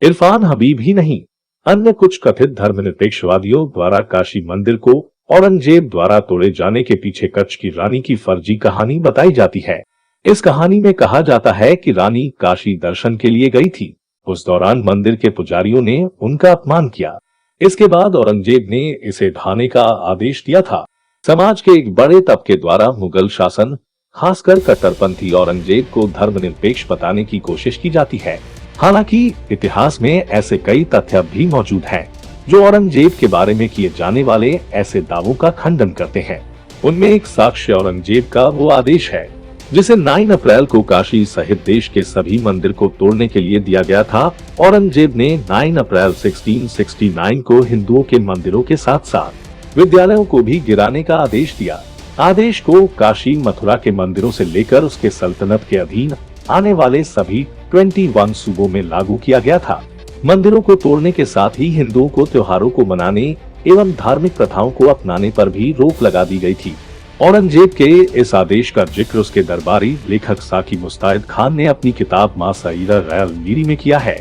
इरफान हबीब ही नहीं, अन्य कुछ कथित धर्मनिरपेक्षवादियों द्वारा काशी मंदिर को औरंगजेब द्वारा तोड़े जाने के पीछे कच्छ की रानी की फर्जी कहानी बताई जाती है। इस कहानी में कहा जाता है कि रानी काशी दर्शन के लिए गई थी। उस दौरान मंदिर के पुजारियों ने उनका अपमान किया। इसके बाद औरंगजेब ने इसे ढाने का आदेश दिया था। समाज के एक बड़े तबके द्वारा मुगल शासन, खासकर कट्टरपंथी औरंगजेब को धर्मनिरपेक्ष बताने की कोशिश की जाती है। हालांकि इतिहास में ऐसे कई तथ्य भी मौजूद हैं जो औरंगजेब के बारे में किए जाने वाले ऐसे दावों का खंडन करते हैं। उनमें एक साक्ष्य औरंगजेब का वो आदेश है जिसे 9 अप्रैल को काशी सहित देश के सभी मंदिर को तोड़ने के लिए दिया गया था। औरंगजेब ने 9 अप्रैल 1669 को हिंदुओं के मंदिरों के साथ साथ विद्यालयों को भी गिराने का आदेश दिया। आदेश को काशी मथुरा के मंदिरों से लेकर उसके सल्तनत के अधीन आने वाले सभी 21 सूबों में लागू किया गया था। मंदिरों को तोड़ने के साथ ही हिंदुओं को त्योहारों को मनाने एवं धार्मिक प्रथाओं को अपनाने पर भी रोक लगा दी गई थी। औरंगजेब के इस आदेश का जिक्र उसके दरबारी लेखक साकी मुस्तैद खान ने अपनी किताब मासईर गैर मीरी में किया है।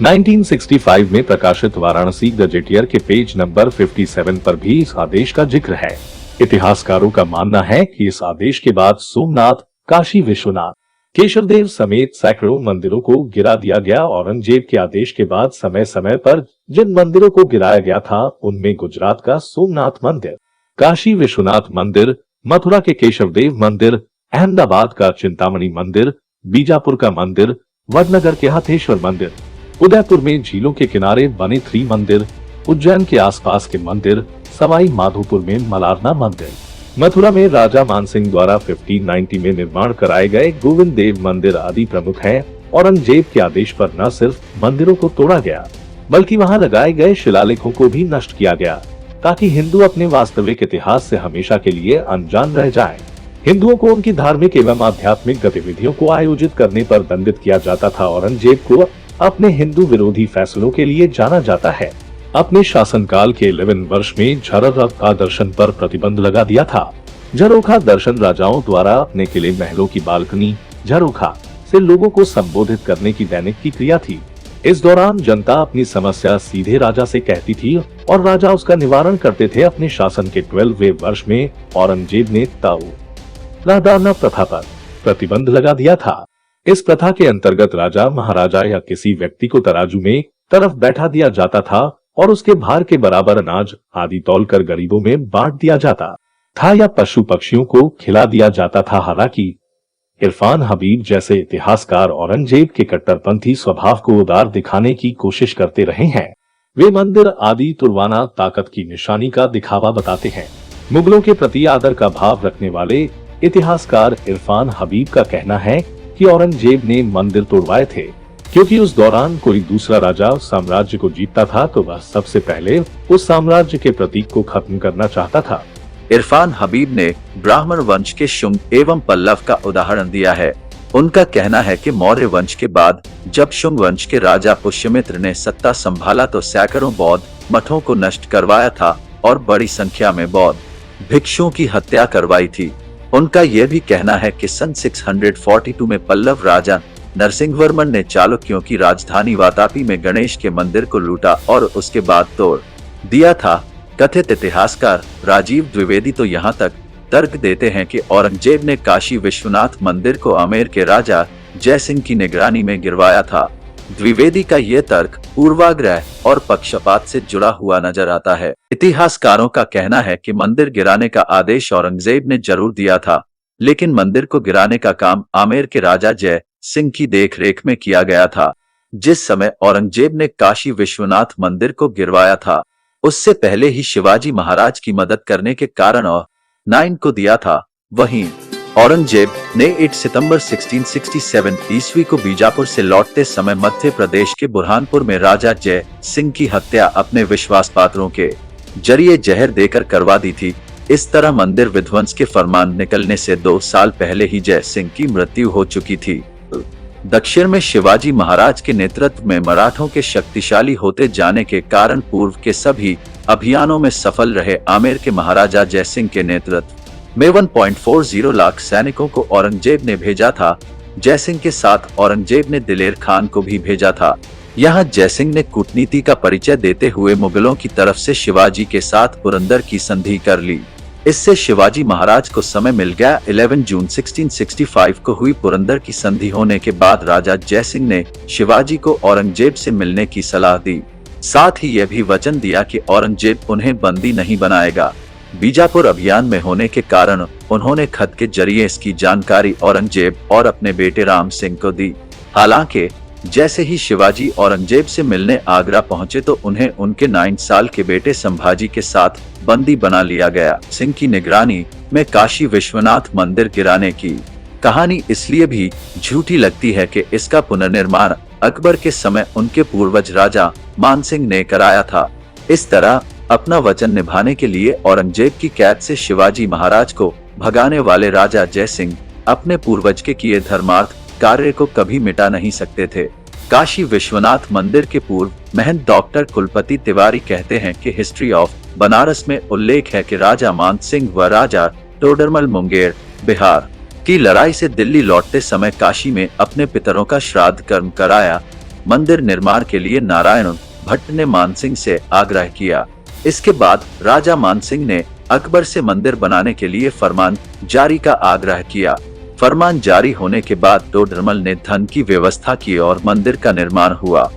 1965 में प्रकाशित वाराणसी गजेटियर के पेज नंबर 57 पर भी इस आदेश का जिक्र है। इतिहासकारों का मानना है कि इस आदेश के बाद सोमनाथ, काशी विश्वनाथ, केशवदेव समेत सैकड़ों मंदिरों को गिरा दिया गया। औरंगजेब के आदेश के बाद समय समय पर जिन मंदिरों को गिराया गया था उनमें गुजरात का सोमनाथ मंदिर, काशी विश्वनाथ मंदिर, मथुरा के केशवदेव मंदिर, अहमदाबाद का चिंतामणि मंदिर, बीजापुर का मंदिर, वडनगर के हथेश्वर मंदिर, उदयपुर में झीलों के किनारे बने त्रिमंदिर, उज्जैन के आसपास के मंदिर, सवाई माधोपुर में मलारना मंदिर, मथुरा में राजा मानसिंह द्वारा 1590 में निर्माण कराए गए गोविंद देव मंदिर आदि प्रमुख हैं। औरंगजेब के आदेश पर न सिर्फ मंदिरों को तोड़ा गया बल्कि वहां लगाए गए शिलालेखों को भी नष्ट किया गया ताकि हिंदू अपने वास्तविक इतिहास से हमेशा के लिए अनजान रह जाएं। हिंदुओं को उनकी धार्मिक एवं आध्यात्मिक गतिविधियों को आयोजित करने पर दंडित किया जाता था। औरंगजेब को अपने हिंदू विरोधी फैसलों के लिए जाना जाता है। अपने शासनकाल के 11 वर्ष में झरोखा दर्शन पर प्रतिबंध लगा दिया था। झरोखा दर्शन राजाओं द्वारा अपने किले महलों की बालकनी झरोखा से लोगों को संबोधित करने की दैनिक की क्रिया थी। इस दौरान जनता अपनी समस्या सीधे राजा से कहती थी और राजा उसका निवारण करते थे। अपने शासन के 12वें वर्ष में औरंगजेब ने ताऊ प्रथा पर प्रतिबंध लगा दिया था। इस प्रथा के अंतर्गत राजा, महाराजा या किसी व्यक्ति को तराजू में तरफ बैठा दिया जाता था और उसके भार के बराबर अनाज आदि तौलकर गरीबों में बांट दिया जाता था या पशु पक्षियों को खिला दिया जाता था। हालांकि इरफान हबीब जैसे इतिहासकार औरंगजेब के कट्टरपंथी स्वभाव को उदार दिखाने की कोशिश करते रहे हैं। वे मंदिर आदि तुड़वाना ताकत की निशानी का दिखावा बताते हैं। मुगलों के प्रति आदर का भाव रखने वाले इतिहासकार इरफान हबीब का कहना है कि औरंगजेब ने मंदिर तोड़वाए थे क्योंकि उस दौरान कोई दूसरा राजा उस साम्राज्य को जीतता था तो वह सबसे पहले उस साम्राज्य के प्रतीक को खत्म करना चाहता था। इरफान हबीब ने ब्राह्मण वंश के शुंग एवं पल्लव का उदाहरण दिया है। उनका कहना है कि मौर्य वंश के बाद जब शुंग वंश के राजा पुष्यमित्र ने सत्ता संभाला तो सैकड़ों बौद्ध मठों को नष्ट करवाया था और बड़ी संख्या में बौद्ध भिक्षुओं की हत्या करवाई थी। उनका यह भी कहना है कि सन 642 में पल्लव राजा नरसिंहवर्मन ने चालुक्यों की राजधानी वातापी में गणेश के मंदिर को लूटा और उसके बाद तोड़ दिया था। कथित इतिहासकार राजीव द्विवेदी तो यहाँ तक तर्क देते हैं कि औरंगजेब ने काशी विश्वनाथ मंदिर को आमेर के राजा जयसिंह की निगरानी में गिरवाया था। द्विवेदी का ये तर्क पूर्वाग्रह और पक्षपात से जुड़ा हुआ नजर आता है। इतिहासकारों का कहना है कि मंदिर गिराने का आदेश औरंगजेब ने जरूर दिया था, लेकिन मंदिर को गिराने का काम आमेर के राजा जय सिंह की देखरेख में किया गया था। जिस समय औरंगजेब ने काशी विश्वनाथ मंदिर को गिरवाया था उससे पहले ही शिवाजी महाराज की मदद करने के कारण 9 को दिया था। वहीं औरंगजेब ने 8 सितंबर 1667 ईस्वी को बीजापुर से लौटते समय मध्य प्रदेश के बुरहानपुर में राजा जय सिंह की हत्या अपने विश्वास पात्रों के जरिए जहर देकर करवा दी थी। इस तरह मंदिर विध्वंस के फरमान निकलने से 2 साल पहले ही जय सिंह की मृत्यु हो चुकी थी। दक्षिण में शिवाजी महाराज के नेतृत्व में मराठों के शक्तिशाली होते जाने के कारण पूर्व के सभी अभियानों में सफल रहे आमेर के महाराजा जय सिंह के नेतृत्व में 1.40 लाख सैनिकों को औरंगजेब ने भेजा था। जय सिंह के साथ औरंगजेब ने दिलेर खान को भी भेजा था। यहाँ जयसिंह ने कूटनीति का परिचय देते हुए मुगलों की तरफ से शिवाजी के साथ पुरंदर की संधि कर ली। इससे शिवाजी महाराज को समय मिल गया। 11 जून 1665 को हुई पुरंदर की संधि होने के बाद राजा जयसिंह ने शिवाजी को औरंगजेब से मिलने की सलाह दी। साथ ही यह भी वचन दिया कि औरंगजेब उन्हें बंदी नहीं बनाएगा। बीजापुर अभियान में होने के कारण उन्होंने खत के जरिए इसकी जानकारी औरंगजेब और अपने बेटे राम सिंह को दी। हालांकि जैसे ही शिवाजी औरंगजेब से मिलने आगरा पहुंचे तो उन्हें उनके 9 साल के बेटे संभाजी के साथ बंदी बना लिया गया। सिंह की निगरानी में काशी विश्वनाथ मंदिर गिराने की कहानी इसलिए भी झूठी लगती है कि इसका पुनर्निर्माण अकबर के समय उनके पूर्वज राजा मानसिंह ने कराया था। इस तरह अपना वचन निभाने के लिए औरंगजेब की कैद से शिवाजी महाराज को भगाने वाले राजा जयसिंह अपने पूर्वज के किए धर्मार्थ कार्य को कभी मिटा नहीं सकते थे। काशी विश्वनाथ मंदिर के पूर्व महंत डॉक्टर कुलपति तिवारी कहते हैं कि हिस्ट्री ऑफ बनारस में उल्लेख है कि राजा मानसिंह व राजा टोडरमल मुंगेर बिहार की लड़ाई से दिल्ली लौटते समय काशी में अपने पितरों का श्राद्ध कर्म कराया। मंदिर निर्माण के लिए नारायण भट्ट ने मानसिंह से आग्रह किया। इसके बाद राजा मानसिंह ने अकबर से मंदिर बनाने के लिए फरमान जारी का आग्रह किया। फरमान जारी होने के बाद टोडरमल ने धन की व्यवस्था की और मंदिर का निर्माण हुआ।